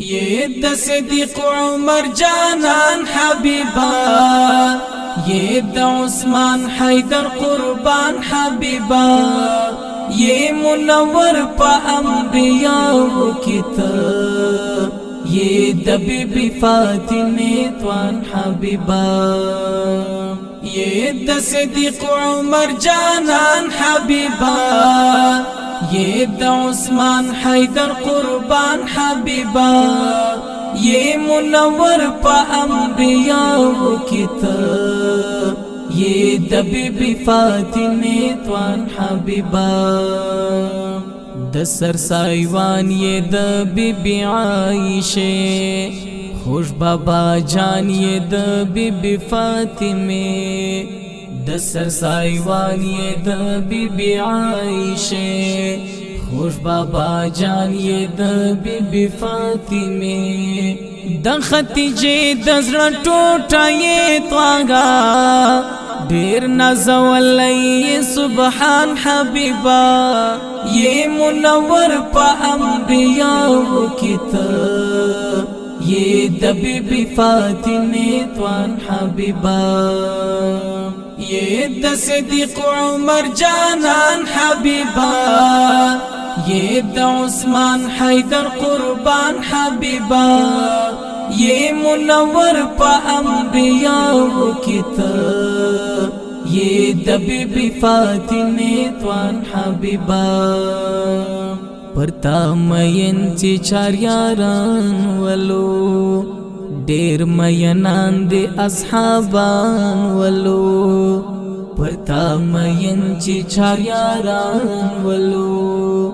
یہ د صدیق عمر جانان حبیبا، یہ د عثمان حیدر قربان حبیبا، یہ منور پا انبیاء کتاب، یہ د بی بی فاطمہ توان حبیبا، یہ د صدیق عمر جانان حبیبا، یہ د عثمان حیدر قربان حبیبا، یہ منور پا انبیاء کتاب، یہ د بی بی فاطمہ توان حبیبا، د سر سایوان یہ د بی بی عائشہ، خوش بابا جان یہ د بی بی فاطمہ، د سر سایوان یہ د بی بی عائشہ، خوش بابا جان یہ د بی بی فاطمہ، د ختیجے د زړه ټوټه یې طاغا، ډیر نازولی سبحان حبیبا، یہ منور پا انبیاء کتاب، یہ د بی بی فاطمہ توان حبیبا، یہ د صدیق عمر جانان حبیبا، یہ د عثمان حیدر قربان حبیبا، یہ منور پا انبیاء کتاب، یہ د بی بی فاطمہ توان حبیبا، پرتا مین چی چار یاران ولو، ډیر مینان دی اصحابان ولو، پرتا مین چی چار یاران ولو،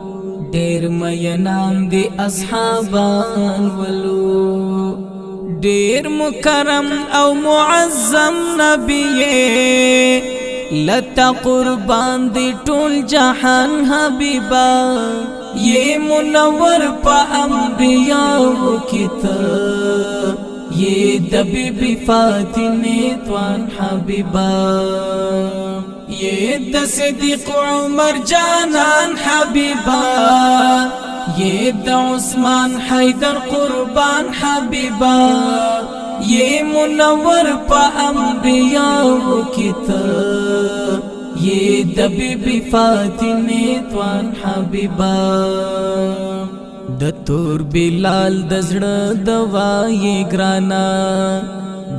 ډیر مینان دی اصحابان ولو، ډیر مکرم او معظم نبی لتا قربان دی ټول جہان حبیبا، یہ منور پا انبیاء کتاب، یہ د بی بی فاطمہ توان حبیبا، یہ د صدیق عمر جانان حبیبا، یہ د عثمان حیدر قربان حبیبا، یہ منور پا انبیاء کتاب، یہ د بی بی فاطمہ توان حبیبا، د تور بلال د زړه دوا یې ګرانا،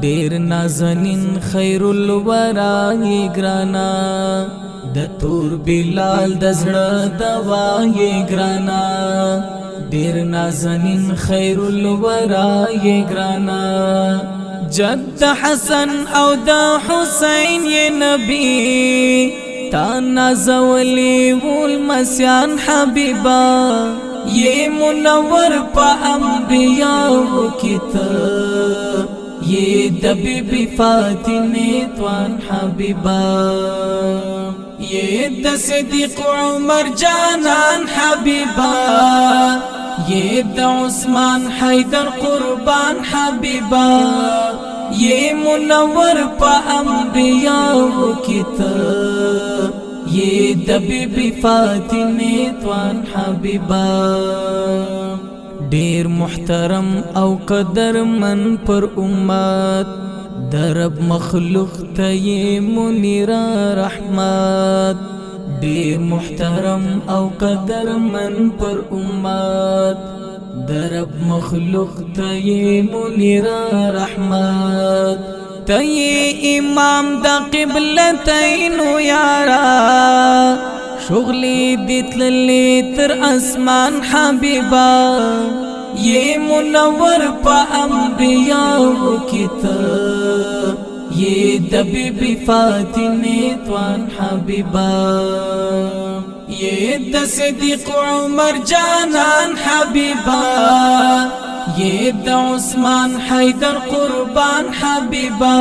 ډیر نازنین خیر الورا یې ګرانا، د تور بلال د زړه دوا یې ګرانا، ډیر نازنین خیر الورا یې ګرانا، جد حسن او د حسین یہ نبی تا نازولی والمسیان حبیبا، یہ منور پا انبیاء کتاب، یہ د بی بی فاطمہ توان حبیبا، یہ د صدیق عمر جانان حبیبا، یہ د عثمان حیدر قربان حبیبا، یہ منور پا انبیاء کتاب، یہ د بی بی فاطمہ توان حبیبا، ډیر محترم او قدر من پر امت، درب مخلوق ته یہ منیر رحمت، ډیر محترم او قدر من پر امت، درب مخلوق ته یہ منیر رحمت، ته یہ امام دا قبلتین یارا، شغلی دیتللی تر اسمان حبیبا، یہ منور پا انبیاء کتاب، یہ د بی بی فاطمہ توان حبیبا، یہ د صدیق عمر جانان حبیبا، یہ د عثمان حیدر قربان حبیبا،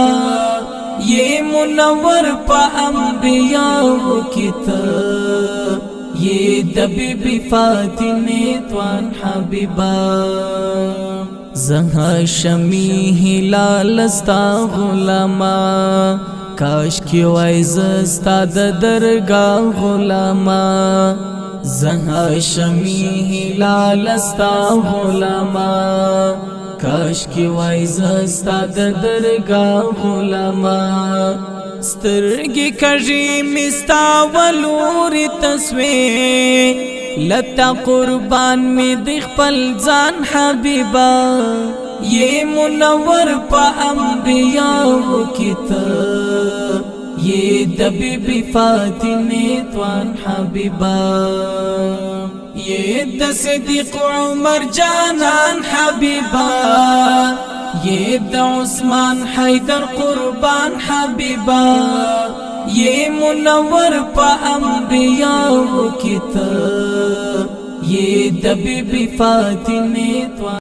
یہ منور پا انبیاء کتاب، یہ د بی بی فاطمہ توان حبیبا، زہا شمی ہلال استا غلاما، کاش کی وائز استا درگاہ غلاما، زہا شمی ہلال استا غلاما، کاش کی وای زستا د درگاه غلاما سترګي کژي مستا ولوري تسوي لتا قربان می د خپل ځان حبيبا یہ منور پا انبیاء کتاب یہ دبی بی فاطمه توان حبیبا یہ د صدیق عمر جانان حبیبا یہ د عثمان حیدر قربان حبیبا یہ منور پا انبیاء کتاب یہ د بی بی فاطمه توان